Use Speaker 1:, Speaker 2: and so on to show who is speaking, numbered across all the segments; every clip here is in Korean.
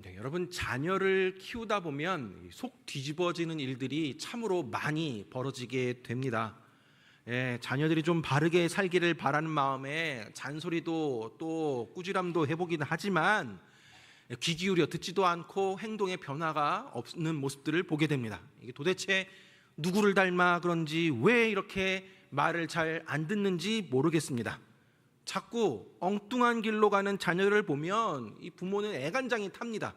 Speaker 1: 네, 여러분 자녀를 키우다 보면 속 뒤집어지는 일들이 참으로 많이 벌어지게 됩니다. 자녀들이 좀 바르게 살기를 바라는 마음에 잔소리도 또 꾸지람도 해보긴 하지만 귀 기울여 듣지도 않고 행동의 변화가 없는 모습들을 보게 됩니다. 이게 도대체 누구를 닮아 그런지 왜 이렇게 말을 잘 안 듣는지 모르겠습니다. 자꾸 엉뚱한 길로 가는 자녀를 보면 이 부모는 애간장이 탑니다.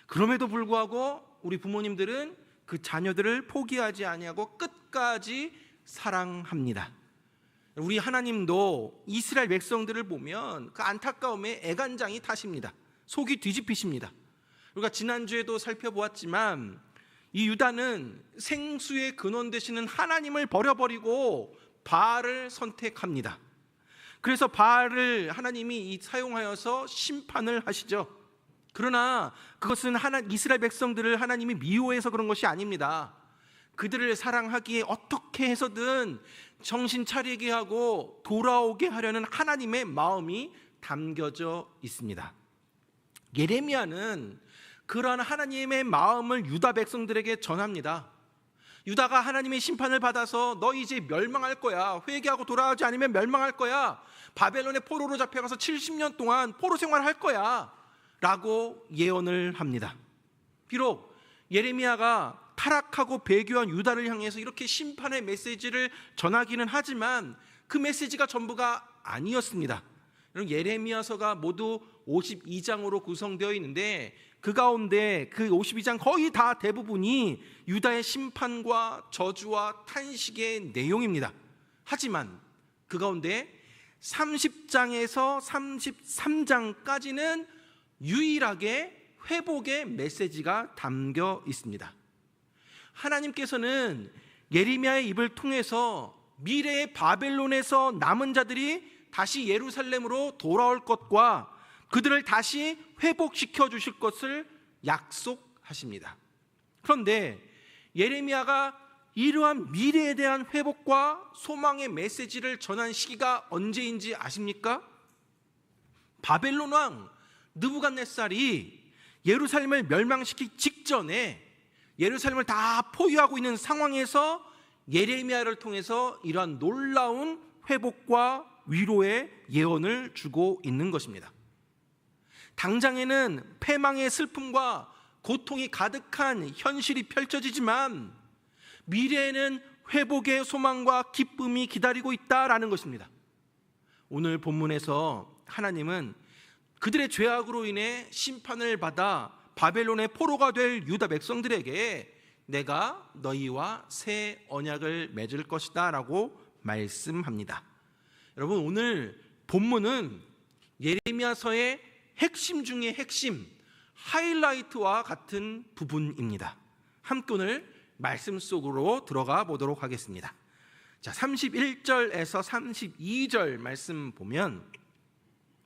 Speaker 1: 그럼에도 불구하고 우리 부모님들은 그 자녀들을 포기하지 아니하고 끝까지 사랑합니다. 우리 하나님도 이스라엘 백성들을 보면 그 안타까움에 애간장이 타십니다. 속이 뒤집히십니다. 우리가 지난주에도 살펴보았지만 이 유다는 생수의 근원 되시는 하나님을 버려버리고 바알을 선택합니다. 그래서 바알을 하나님이 사용하여서 심판을 하시죠. 그러나 그것은 이스라엘 백성들을 하나님이 미워해서 그런 것이 아닙니다. 그들을 사랑하기에 어떻게 해서든 정신 차리게 하고 돌아오게 하려는 하나님의 마음이 담겨져 있습니다. 예레미야는 그러한 하나님의 마음을 유다 백성들에게 전합니다. 유다가 하나님의 심판을 받아서 너 이제 멸망할 거야. 회개하고 돌아오지 않으면 멸망할 거야. 바벨론의 포로로 잡혀가서 70년 동안 포로 생활할 거야 라고 예언을 합니다. 비록 예레미야가 타락하고 배교한 유다를 향해서 이렇게 심판의 메시지를 전하기는 하지만 그 메시지가 전부가 아니었습니다. 예레미야서가 모두 52장으로 구성되어 있는데 그 가운데 그 52장 거의 다 대부분이 유다의 심판과 저주와 탄식의 내용입니다. 하지만 그 가운데 30장에서 33장까지는 유일하게 회복의 메시지가 담겨 있습니다. 하나님께서는 예레미야의 입을 통해서 미래의 바벨론에서 남은 자들이 다시 예루살렘으로 돌아올 것과 그들을 다시 회복시켜 주실 것을 약속하십니다. 그런데 예레미야가 이러한 미래에 대한 회복과 소망의 메시지를 전한 시기가 언제인지 아십니까? 바벨론 왕 느부갓네살이 예루살렘을 멸망시키기 직전에 예루살렘을 다 포위하고 있는 상황에서 예레미야를 통해서 이러한 놀라운 회복과 위로의 예언을 주고 있는 것입니다. 당장에는 패망의 슬픔과 고통이 가득한 현실이 펼쳐지지만 미래에는 회복의 소망과 기쁨이 기다리고 있다라는 것입니다. 오늘 본문에서 하나님은 그들의 죄악으로 인해 심판을 받아 바벨론의 포로가 될 유다 백성들에게 내가 너희와 새 언약을 맺을 것이다 라고 말씀합니다. 여러분, 오늘 본문은 예레미야서의 핵심 중의 핵심, 하이라이트와 같은 부분입니다. 함께 오늘 말씀 속으로 들어가 보도록 하겠습니다. 자, 31절에서 32절 말씀 보면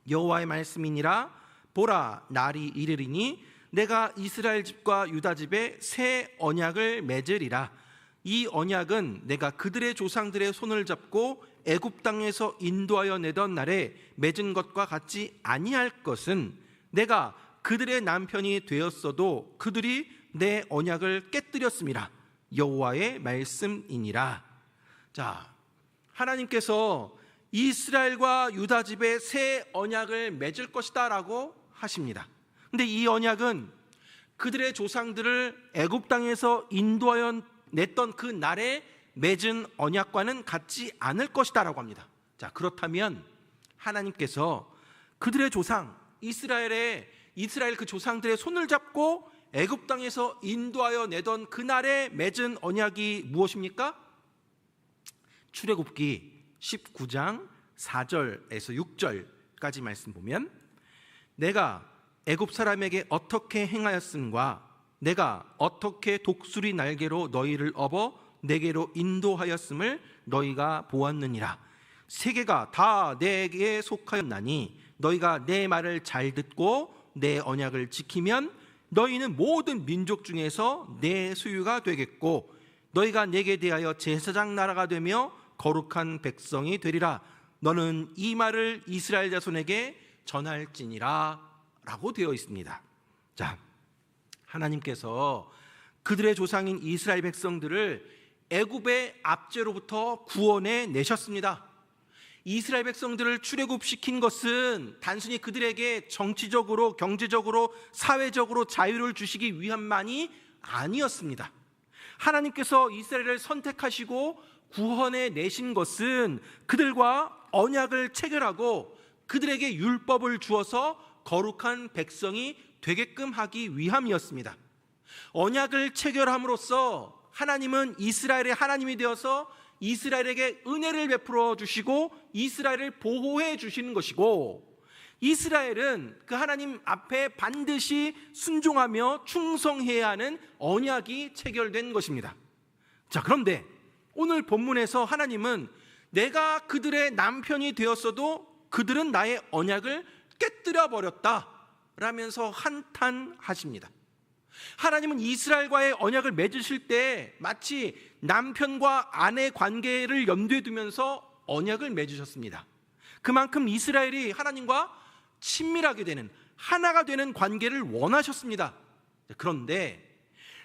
Speaker 1: 여호와의 말씀이니라 보라 날이 이르리니 내가 이스라엘 집과 유다 집에 새 언약을 맺으리라. 이 언약은 내가 그들의 조상들의 손을 잡고 애굽 땅에서 인도하여 내던 날에 맺은 것과 같지 아니할 것은 내가 그들의 남편이 되었어도 그들이 내 언약을 깨뜨렸음이라. 여호와의 말씀이니라. 자, 하나님께서 이스라엘과 유다 집에 새 언약을 맺을 것이다 라고 하십니다. 근데 이 언약은 그들의 조상들을 애굽 땅에서 인도하여 냈던 그 날에 맺은 언약과는 같지 않을 것이다 라고 합니다. 자, 그렇다면 하나님께서 그들의 조상 이스라엘 그 조상들의 손을 잡고 애굽 땅에서 인도하여 내던 그 날에 맺은 언약이 무엇입니까? 출애굽기 19장 4절에서 6절까지 말씀 보면 내가 애굽 사람에게 어떻게 행하였음과 내가 어떻게 독수리 날개로 너희를 업어 내게로 인도하였음을 너희가 보았느니라. 세계가 다 내게 속하였나니 너희가 내 말을 잘 듣고 내 언약을 지키면 너희는 모든 민족 중에서 내 소유가 되겠고 너희가 내게 대하여 제사장 나라가 되며 거룩한 백성이 되리라. 너는 이 말을 이스라엘 자손에게 전할지니라 라고 되어 있습니다. 자, 하나님께서 그들의 조상인 이스라엘 백성들을 애굽의 압제로부터 구원해 내셨습니다. 이스라엘 백성들을 출애굽시킨 것은 단순히 그들에게 정치적으로, 경제적으로, 사회적으로 자유를 주시기 위함만이 아니었습니다. 하나님께서 이스라엘을 선택하시고 구원해 내신 것은 그들과 언약을 체결하고 그들에게 율법을 주어서 거룩한 백성이 되게끔 하기 위함이었습니다. 언약을 체결함으로써 하나님은 이스라엘의 하나님이 되어서 이스라엘에게 은혜를 베풀어 주시고 이스라엘을 보호해 주시는 것이고, 이스라엘은 그 하나님 앞에 반드시 순종하며 충성해야 하는 언약이 체결된 것입니다. 자, 그런데 오늘 본문에서 하나님은 내가 그들의 남편이 되었어도 그들은 나의 언약을 깨뜨려 버렸다 라면서 한탄하십니다. 하나님은 이스라엘과의 언약을 맺으실 때 마치 남편과 아내 관계를 염두에 두면서 언약을 맺으셨습니다. 그만큼 이스라엘이 하나님과 친밀하게 되는, 하나가 되는 관계를 원하셨습니다. 그런데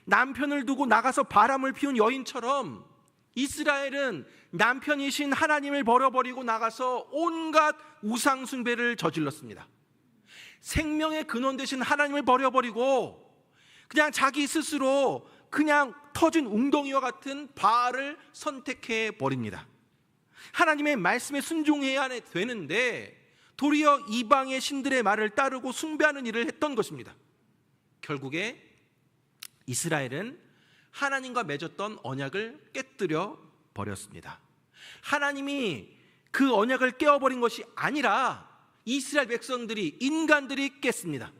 Speaker 1: 남편을 두고 나가서 바람을 피운 여인처럼 이스라엘은 남편이신 하나님을 버려버리고 나가서 온갖 우상 숭배를 저질렀습니다. 생명의 근원 되신 하나님을 버려버리고 그냥 자기 스스로 그냥 터진 웅덩이와 같은 바알을 선택해 버립니다. 하나님의 말씀에 순종해야 되는데 도리어 이방의 신들의 말을 따르고 숭배하는 일을 했던 것입니다. 결국에 이스라엘은 하나님과 맺었던 언약을 깨뜨려 버렸습니다. 하나님이 그 언약을 깨어버린 것이 아니라 이스라엘 백성들이, 인간들이 깼습니다.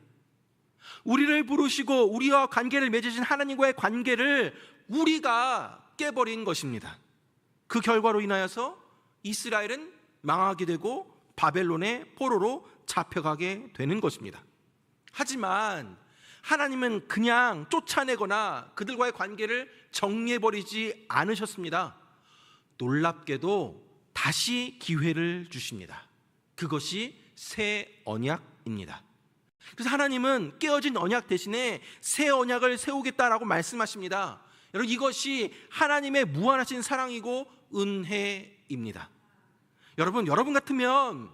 Speaker 1: 우리를 부르시고 우리와 관계를 맺으신 하나님과의 관계를 우리가 깨버린 것입니다. 그 결과로 인하여서 이스라엘은 망하게 되고 바벨론의 포로로 잡혀가게 되는 것입니다. 하지만 하나님은 그냥 쫓아내거나 그들과의 관계를 정리해버리지 않으셨습니다. 놀랍게도 다시 기회를 주십니다. 그것이 새 언약입니다. 그래서 하나님은 깨어진 언약 대신에 새 언약을 세우겠다라고 말씀하십니다. 여러분, 이것이 하나님의 무한하신 사랑이고 은혜입니다. 여러분 같으면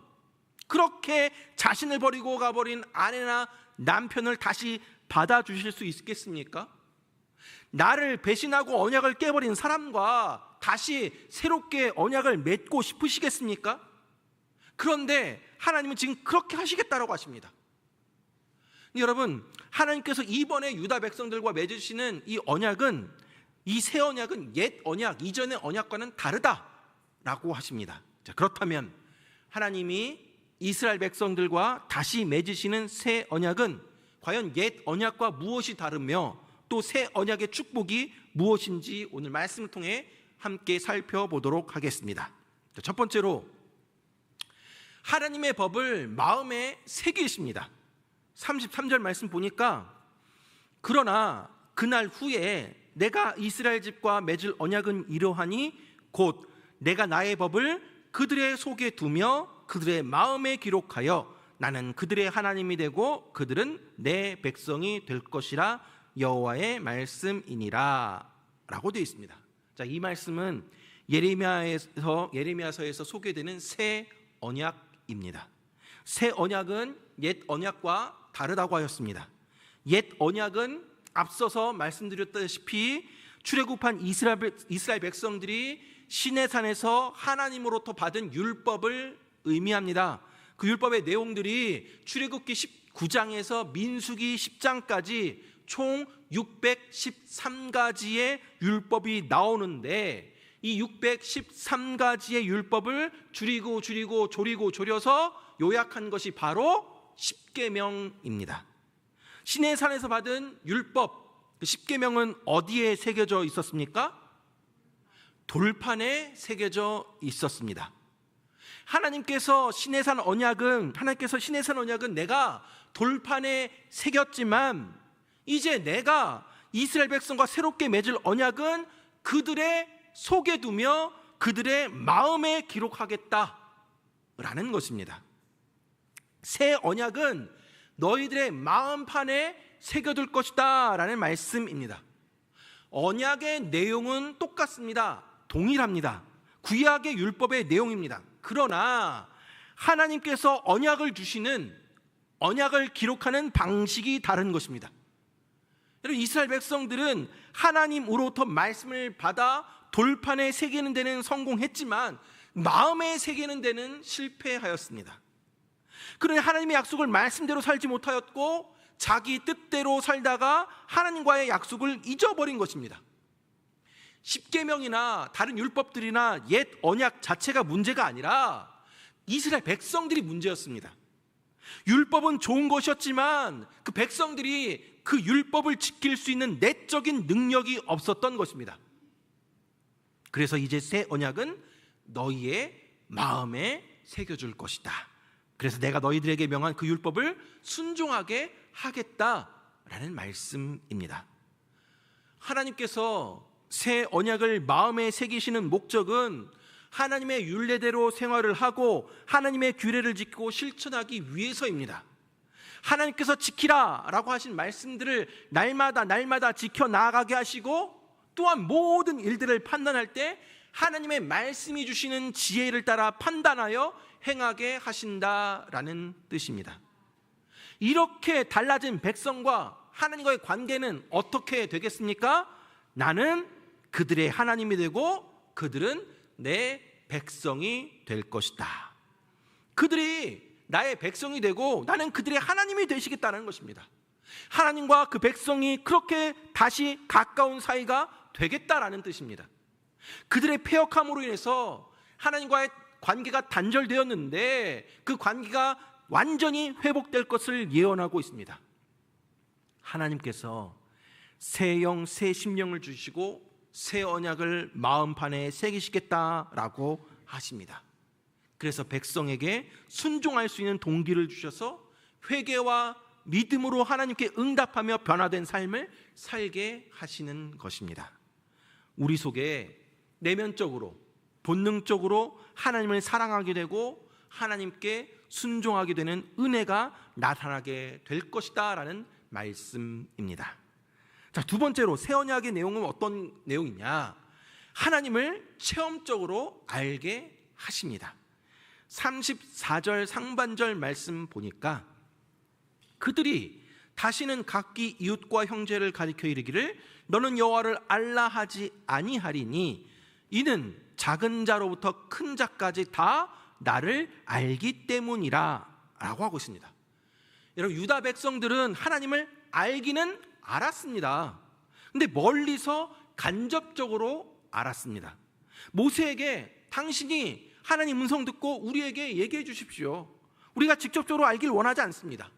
Speaker 1: 그렇게 자신을 버리고 가버린 아내나 남편을 다시 받아주실 수 있겠습니까? 나를 배신하고 언약을 깨버린 사람과 다시 새롭게 언약을 맺고 싶으시겠습니까? 그런데 하나님은 지금 그렇게 하시겠다라고 하십니다. 여러분, 하나님께서 이번에 유다 백성들과 맺으시는 이 언약은, 이 새 언약은 옛 언약, 이전의 언약과는 다르다라고 하십니다. 자, 그렇다면 하나님이 이스라엘 백성들과 다시 맺으시는 새 언약은 과연 옛 언약과 무엇이 다르며 또 새 언약의 축복이 무엇인지 오늘 말씀을 통해 함께 살펴보도록 하겠습니다. 자, 첫 번째로 하나님의 법을 마음에 새기십니다. 33절 말씀 보니까, 그러나 그날 후에 내가 이스라엘 집과 맺을 언약은 이러하니 곧 내가 나의 법을 그들의 속에 두며 그들의 마음에 기록하여 나는 그들의 하나님이 되고 그들은 내 백성이 될 것이라 여호와의 말씀이니라 라고 되어 있습니다. 자, 이 말씀은 예레미야서에서 소개되는 새 언약입니다. 새 언약은 옛 언약과 다르다고 하였습니다. 옛 언약은 앞서서 말씀드렸다시피 출애굽한 이스라엘 백성들이 시내산에서 하나님으로부터 받은 율법을 의미합니다. 그 율법의 내용들이 출애굽기 19장에서 민수기 10장까지 총 613가지의 율법이 나오는데, 이 613가지의 율법을 줄이고 조려서 요약한 것이 바로 십계명입니다. 시내산에서 받은 율법, 그 십계명은 어디에 새겨져 있었습니까? 돌판에 새겨져 있었습니다. 하나님께서 시내산 언약은 내가 돌판에 새겼지만 이제 내가 이스라엘 백성과 새롭게 맺을 언약은 그들의 속에 두며 그들의 마음에 기록하겠다라는 것입니다. 새 언약은 너희들의 마음판에 새겨둘 것이다 라는 말씀입니다. 언약의 내용은 똑같습니다. 동일합니다. 구약의 율법의 내용입니다. 그러나 하나님께서 언약을 주시는, 언약을 기록하는 방식이 다른 것입니다. 여러분, 이스라엘 백성들은 하나님으로부터 말씀을 받아 돌판에 새기는 데는 성공했지만 마음에 새기는 데는 실패하였습니다. 그러니 하나님의 약속을 말씀대로 살지 못하였고 자기 뜻대로 살다가 하나님과의 약속을 잊어버린 것입니다. 십계명이나 다른 율법들이나 옛 언약 자체가 문제가 아니라 이스라엘 백성들이 문제였습니다. 율법은 좋은 것이었지만 그 백성들이 그 율법을 지킬 수 있는 내적인 능력이 없었던 것입니다. 그래서 이제 새 언약은 너희의 마음에 새겨줄 것이다. 그래서 내가 너희들에게 명한 그 율법을 순종하게 하겠다라는 말씀입니다. 하나님께서 새 언약을 마음에 새기시는 목적은 하나님의 율례대로 생활을 하고 하나님의 규례를 지키고 실천하기 위해서입니다. 하나님께서 지키라 라고 하신 말씀들을 날마다 지켜나가게 하시고, 또한 모든 일들을 판단할 때 하나님의 말씀이 주시는 지혜를 따라 판단하여 행하게 하신다라는 뜻입니다. 이렇게 달라진 백성과 하나님과의 관계는 어떻게 되겠습니까? 나는 그들의 하나님이 되고 그들은 내 백성이 될 것이다. 그들이 나의 백성이 되고 나는 그들의 하나님이 되시겠다는 것입니다. 하나님과 그 백성이 그렇게 다시 가까운 사이가 되겠다라는 뜻입니다. 그들의 패역함으로 인해서 하나님과의 관계가 단절되었는데 그 관계가 완전히 회복될 것을 예언하고 있습니다. 하나님께서 새 영, 새 심령을 주시고 새 언약을 마음판에 새기시겠다라고 하십니다. 그래서 백성에게 순종할 수 있는 동기를 주셔서 회개와 믿음으로 하나님께 응답하며 변화된 삶을 살게 하시는 것입니다. 우리 속에 내면적으로, 본능적으로 하나님을 사랑하게 되고 하나님께 순종하게 되는 은혜가 나타나게 될 것이다 라는 말씀입니다. 자, 두 번째로 새 언약의 내용은 어떤 내용이냐? 하나님을 체험적으로 알게 하십니다. 34절 상반절 말씀 보니까 그들이 다시는 각기 이웃과 형제를 가리켜 이르기를 너는 여호와를 알라 하지 아니하리니 이는 작은 자로부터 큰 자까지 다 나를 알기 때문이라 라고 하고 있습니다. 여러분, 유다 백성들은 하나님을 알기는 알았습니다. 근데 멀리서 간접적으로 알았습니다. 모세에게 당신이 하나님 음성 듣고 우리에게 얘기해 주십시오. 우리가 직접적으로 알길 원하지 않습니다.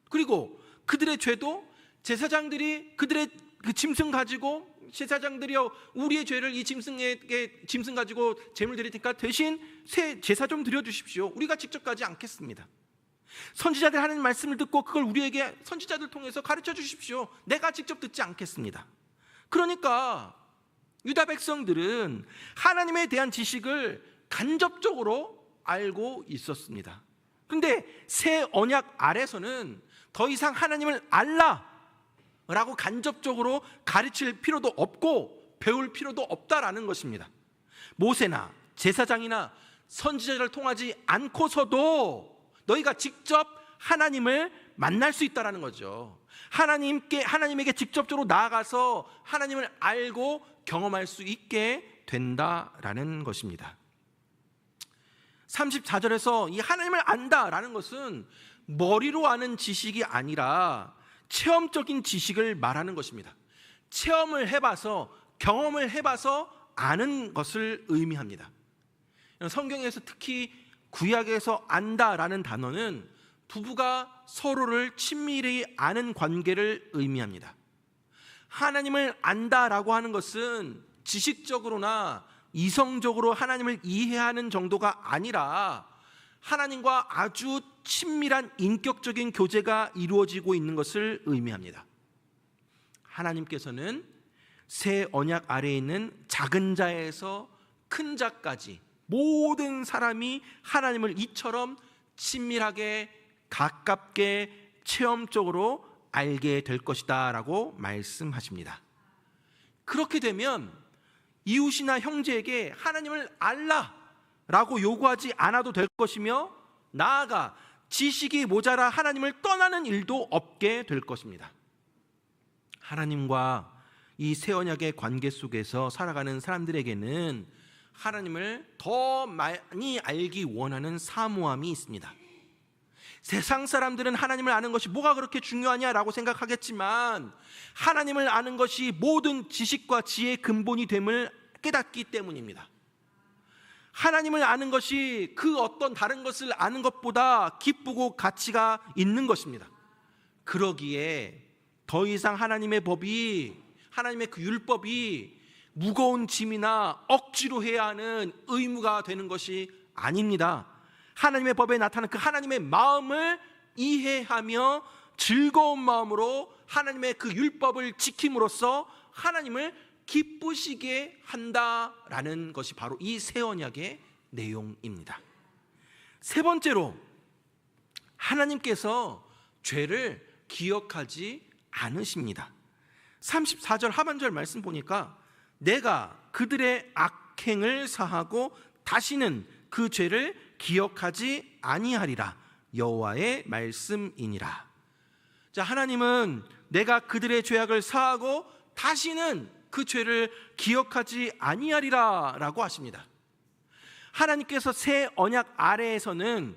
Speaker 1: 그리고 그들의 죄도 제사장들이 그들의 그 짐승 가지고, 제사장들이여 우리의 죄를 이 짐승에게 짐승 가지고 제물 드릴 테니까 대신 새 제사 좀 드려주십시오. 우리가 직접 가지 않겠습니다. 선지자들 하는 말씀을 듣고 그걸 우리에게 선지자들 통해서 가르쳐 주십시오. 내가 직접 듣지 않겠습니다. 그러니까 유다 백성들은 하나님에 대한 지식을 간접적으로 알고 있었습니다. 그런데 새 언약 아래서는 더 이상 하나님을 알라 라고 간접적으로 가르칠 필요도 없고 배울 필요도 없다라는 것입니다. 모세나 제사장이나 선지자를 통하지 않고서도 너희가 직접 하나님을 만날 수 있다라는 거죠. 하나님에게 직접적으로 나아가서 하나님을 알고 경험할 수 있게 된다라는 것입니다. 34절에서 이 하나님을 안다라는 것은 머리로 아는 지식이 아니라 체험적인 지식을 말하는 것입니다. 체험을 해봐서, 경험을 해봐서 아는 것을 의미합니다. 성경에서 특히 구약에서 안다라는 단어는 부부가 서로를 친밀히 아는 관계를 의미합니다. 하나님을 안다라고 하는 것은 지식적으로나 이성적으로 하나님을 이해하는 정도가 아니라 하나님과 아주 친밀한 인격적인 교제가 이루어지고 있는 것을 의미합니다. 하나님께서는 새 언약 아래에 있는 작은 자에서 큰 자까지 모든 사람이 하나님을 이처럼 친밀하게 가깝게 체험적으로 알게 될 것이다 라고 말씀하십니다. 그렇게 되면 이웃이나 형제에게 하나님을 알라 라고 요구하지 않아도 될 것이며, 나아가 지식이 모자라 하나님을 떠나는 일도 없게 될 것입니다. 하나님과 이 새 언약의 관계 속에서 살아가는 사람들에게는 하나님을 더 많이 알기 원하는 사모함이 있습니다. 세상 사람들은 하나님을 아는 것이 뭐가 그렇게 중요하냐라고 생각하겠지만, 하나님을 아는 것이 모든 지식과 지혜의 근본이 됨을 깨닫기 때문입니다. 하나님을 아는 것이 그 어떤 다른 것을 아는 것보다 기쁘고 가치가 있는 것입니다. 그러기에 더 이상 하나님의 법이, 하나님의 그 율법이 무거운 짐이나 억지로 해야 하는 의무가 되는 것이 아닙니다. 하나님의 법에 나타나는 그 하나님의 마음을 이해하며 즐거운 마음으로 하나님의 그 율법을 지킴으로써 하나님을 기쁘시게 한다라는 것이 바로 이 새 언약의 내용입니다. 세 번째로, 하나님께서 죄를 기억하지 않으십니다. 34절 하반절 말씀 보니까 내가 그들의 악행을 사하고 다시는 그 죄를 기억하지 아니하리라, 여호와의 말씀이니라. 자, 하나님은 내가 그들의 죄악을 사하고 다시는 그 죄를 기억하지 아니하리라 라고 하십니다. 하나님께서 새 언약 아래에서는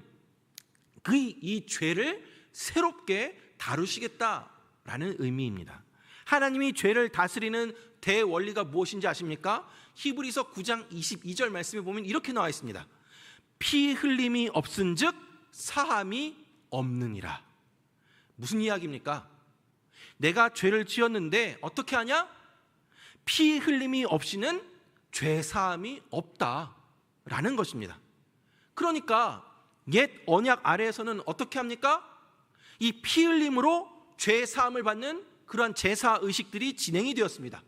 Speaker 1: 이 죄를 새롭게 다루시겠다라는 의미입니다. 하나님이 죄를 다스리는 대원리가 무엇인지 아십니까? 히브리서 9장 22절 말씀에 보면 이렇게 나와 있습니다. 피 흘림이 없은즉 사함이 없느니라. 무슨 이야기입니까? 내가 죄를 지었는데 어떻게 하냐? 피 흘림이 없이는 죄 사함이 없다라는 것입니다. 그러니까 옛 언약 아래에서는 어떻게 합니까? 이 피 흘림으로 죄 사함을 받는 그러한 제사 의식들이 진행이 되었습니다.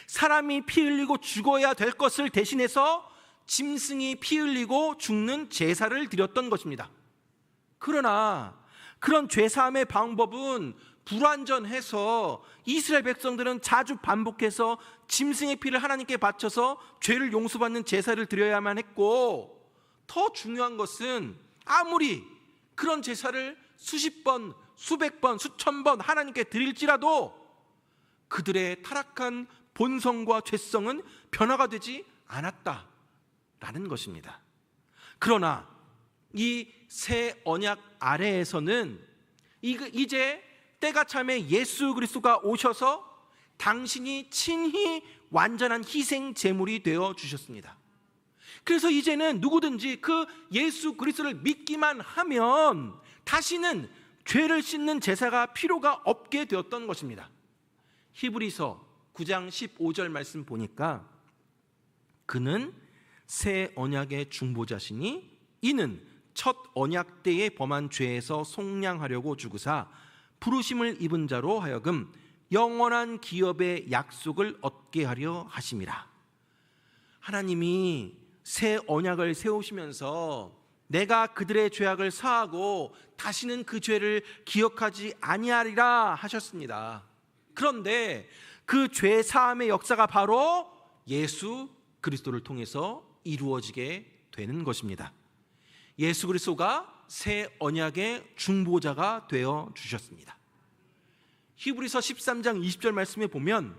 Speaker 1: 사람이 피 흘리고 죽어야 될 것을 대신해서 짐승이 피 흘리고 죽는 제사를 드렸던 것입니다. 그러나 그런 죄 사함의 방법은 불완전해서 이스라엘 백성들은 자주 반복해서 짐승의 피를 하나님께 바쳐서 죄를 용서받는 제사를 드려야만 했고, 더 중요한 것은 아무리 그런 제사를 수십 번, 수백 번, 수천 번 하나님께 드릴지라도 그들의 타락한 본성과 죄성은 변화가 되지 않았다라는 것입니다. 그러나 이 새 언약 아래에서는 이제 때가 차면 예수 그리스도가 오셔서 당신이 친히 완전한 희생 제물이 되어 주셨습니다. 그래서 이제는 누구든지 그 예수 그리스도를 믿기만 하면 다시는 죄를 씻는 제사가 필요가 없게 되었던 것입니다. 히브리서 9장 15절 말씀 보니까 그는 새 언약의 중보자시니 이는 첫 언약 때에 범한 죄에서 속량하려고 주구사 부르심을 입은 자로 하여금 영원한 기업의 약속을 얻게 하려 하심이라. 하나님이 새 언약을 세우시면서 내가 그들의 죄악을 사하고 다시는 그 죄를 기억하지 아니하리라 하셨습니다. 그런데 그 죄 사함의 역사가 바로 예수 그리스도를 통해서 이루어지게 되는 것입니다. 예수 그리스도가 새 언약의 중보자가 되어 주셨습니다. 히브리서 13장 20절 말씀에 보면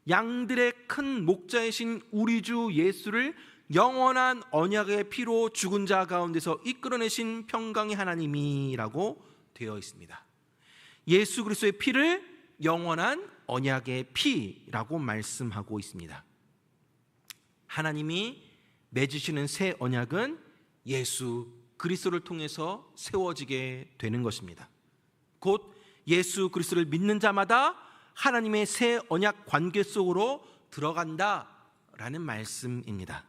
Speaker 1: 양들의 큰 목자이신 우리 주 예수를 영원한 언약의 피로 죽은 자 가운데서 이끌어내신 평강의 하나님이라고 되어 있습니다. 예수 그리스도의 피를 영원한 언약의 피라고 말씀하고 있습니다. 하나님이 맺으시는 새 언약은 예수 그리스도를 통해서 세워지게 되는 것입니다. 곧 예수 그리스도를 믿는 자마다 하나님의 새 언약 관계 속으로 들어간다라는 말씀입니다.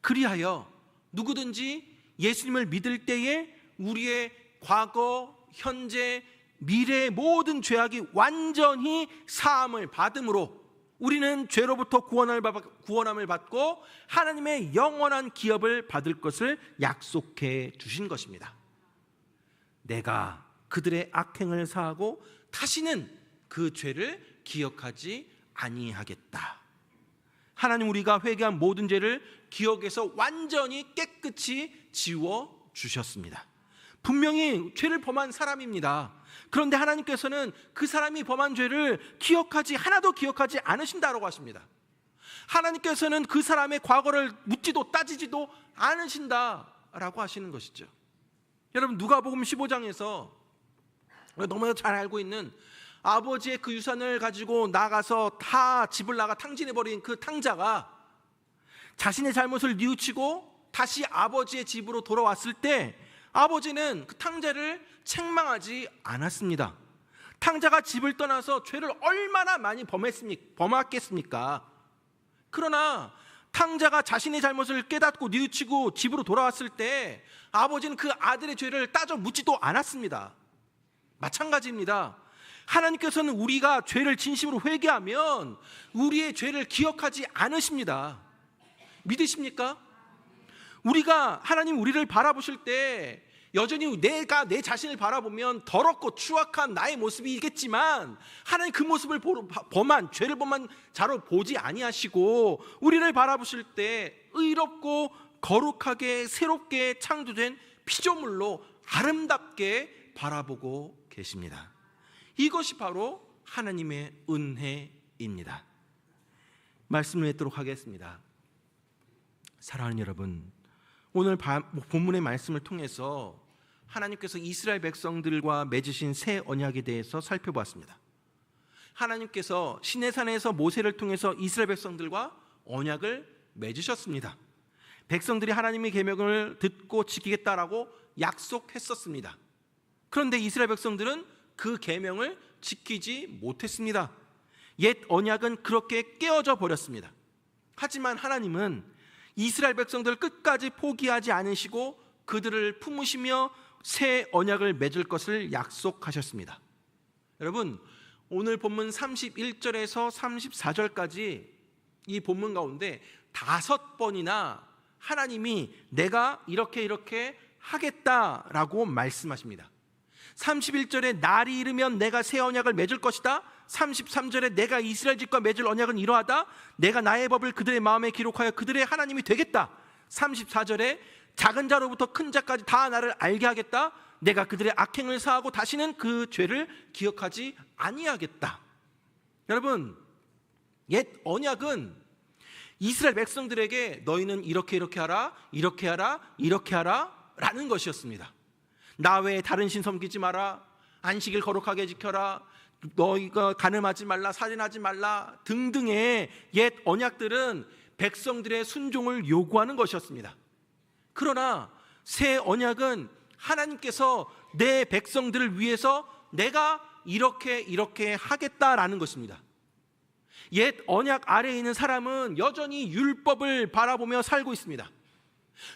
Speaker 1: 그리하여 누구든지 예수님을 믿을 때에 우리의 과거, 현재, 미래의 모든 죄악이 완전히 사함을 받음으로 우리는 죄로부터 구원함을 받고 하나님의 영원한 기업을 받을 것을 약속해 주신 것입니다. 내가 그들의 악행을 사하고 다시는 그 죄를 기억하지 아니하겠다. 하나님, 우리가 회개한 모든 죄를 기억에서 완전히 깨끗이 지워 주셨습니다. 분명히 죄를 범한 사람입니다. 그런데 하나님께서는 그 사람이 범한 죄를 하나도 기억하지 않으신다고 하십니다. 하나님께서는 그 사람의 과거를 묻지도 따지지도 않으신다라고 하시는 것이죠. 여러분, 누가복음 15장에서 너무나 잘 알고 있는 아버지의 그 유산을 가지고 나가서 다 집을 나가 탕진해버린 그 탕자가 자신의 잘못을 뉘우치고 다시 아버지의 집으로 돌아왔을 때 아버지는 그 탕자를 책망하지 않았습니다. 탕자가 집을 떠나서 죄를 얼마나 많이 범했겠습니까? 그러나 탕자가 자신의 잘못을 깨닫고 뉘우치고 집으로 돌아왔을 때 아버지는 그 아들의 죄를 따져 묻지도 않았습니다. 마찬가지입니다. 하나님께서는 우리가 죄를 진심으로 회개하면 우리의 죄를 기억하지 않으십니다. 믿으십니까? 하나님 우리를 바라보실 때 여전히 내가 내 자신을 바라보면 더럽고 추악한 나의 모습이 있겠지만 하나님 그 모습을 죄를 범한 자로 보지 아니하시고 우리를 바라보실 때 의롭고 거룩하게 새롭게 창조된 피조물로 아름답게 바라보고 계십니다. 이것이 바로 하나님의 은혜입니다. 말씀을 맺도록 하겠습니다. 사랑하는 여러분, 오늘 본문의 말씀을 통해서 하나님께서 이스라엘 백성들과 맺으신 새 언약에 대해서 살펴보았습니다. 하나님께서 시내산에서 모세를 통해서 이스라엘 백성들과 언약을 맺으셨습니다. 백성들이 하나님의 계명을 듣고 지키겠다라고 약속했었습니다. 그런데 이스라엘 백성들은 그 계명을 지키지 못했습니다. 옛 언약은 그렇게 깨어져 버렸습니다. 하지만 하나님은 이스라엘 백성들을 끝까지 포기하지 않으시고 그들을 품으시며 새 언약을 맺을 것을 약속하셨습니다. 여러분, 오늘 본문 31절에서 34절까지 이 본문 가운데 5번이나 하나님이 내가 이렇게 하겠다라고 말씀하십니다. 31절에 날이 이르면 내가 새 언약을 맺을 것이다. 33절에 내가 이스라엘 집과 맺을 언약은 이러하다. 내가 나의 법을 그들의 마음에 기록하여 그들의 하나님이 되겠다. 34절에 작은 자로부터 큰 자까지 다 나를 알게 하겠다. 내가 그들의 악행을 사하고 다시는 그 죄를 기억하지 아니하겠다. 여러분, 옛 언약은 이스라엘 백성들에게 너희는 이렇게 하라, 이렇게 하라 라는 것이었습니다. 나 외에 다른 신 섬기지 마라, 안식일 거룩하게 지켜라, 너희가 간음하지 말라, 살인하지 말라 등등의 옛 언약들은 백성들의 순종을 요구하는 것이었습니다. 그러나 새 언약은 하나님께서 내 백성들을 위해서 내가 이렇게 하겠다라는 것입니다. 옛 언약 아래에 있는 사람은 여전히 율법을 바라보며 살고 있습니다.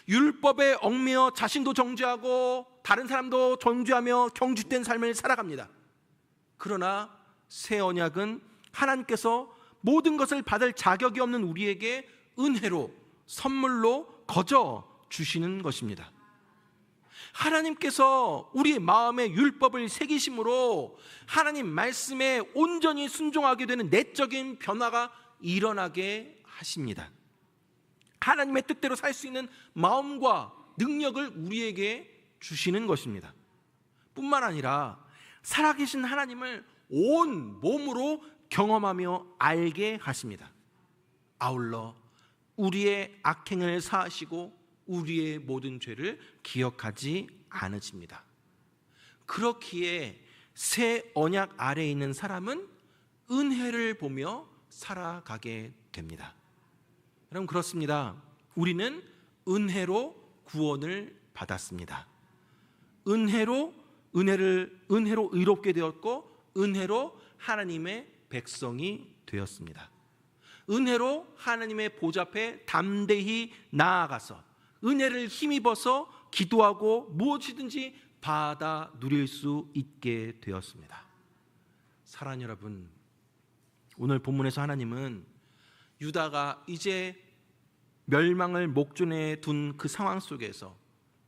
Speaker 1: 율법에 얽매여 자신도 정죄하고 다른 사람도 정죄하며 경주된 삶을 살아갑니다. 그러나 새 언약은 하나님께서 모든 것을 받을 자격이 없는 우리에게 은혜로 선물로 거저 주시는 것입니다. 하나님께서 우리의 마음에 율법을 새기심으로 하나님 말씀에 온전히 순종하게 되는 내적인 변화가 일어나게 하십니다. 하나님의 뜻대로 살 수 있는 마음과 능력을 우리에게 주시는 것입니다. 뿐만 아니라 살아계신 하나님을 온 몸으로 경험하며 알게 하십니다. 아울러 우리의 악행을 사하시고 우리의 모든 죄를 기억하지 않으십니다. 그렇기에 새 언약 아래에 있는 사람은 은혜를 보며 살아가게 됩니다. 여러분, 그렇습니다. 우리는 은혜로 구원을 받았습니다. 은혜로 의롭게 되었고 은혜로 하나님의 백성이 되었습니다. 은혜로 하나님의 보좌 앞에 담대히 나아가서 은혜를 힘입어서 기도하고 무엇이든지 받아 누릴 수 있게 되었습니다. 사랑하는 여러분, 오늘 본문에서 하나님은 유다가 이제 멸망을 목전에 둔 그 상황 속에서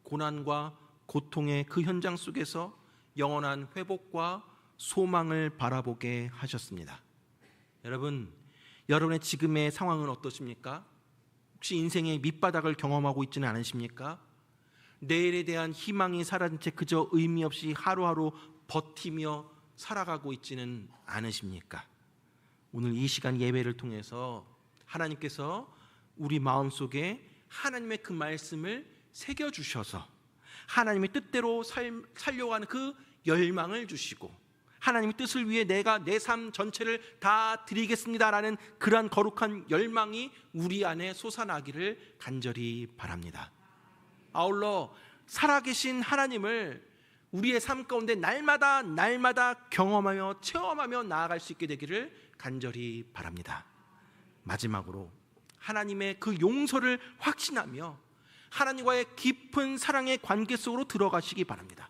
Speaker 1: 고난과 고통의 그 현장 속에서 영원한 회복과 소망을 바라보게 하셨습니다. 여러분, 여러분의 지금의 상황은 어떠십니까? 혹시 인생의 밑바닥을 경험하고 있지는 않으십니까? 내일에 대한 희망이 사라진 채 그저 의미 없이 하루하루 버티며 살아가고 있지는 않으십니까? 오늘 이 시간 예배를 통해서 하나님께서 우리 마음속에 하나님의 그 말씀을 새겨주셔서 하나님의 뜻대로 살려고 하는 그 열망을 주시고 하나님의 뜻을 위해 내가 내 삶 전체를 다 드리겠습니다라는 그러한 거룩한 열망이 우리 안에 솟아나기를 간절히 바랍니다. 아울러 살아계신 하나님을 우리의 삶 가운데 날마다 경험하며 체험하며 나아갈 수 있게 되기를 간절히 바랍니다. 마지막으로 하나님의 그 용서를 확신하며 하나님과의 깊은 사랑의 관계 속으로 들어가시기 바랍니다.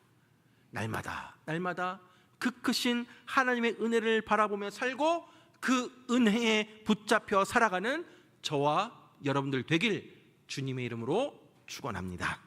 Speaker 1: 날마다 그 크신 하나님의 은혜를 바라보며 살고 그 은혜에 붙잡혀 살아가는 저와 여러분들 되길 주님의 이름으로 축원합니다.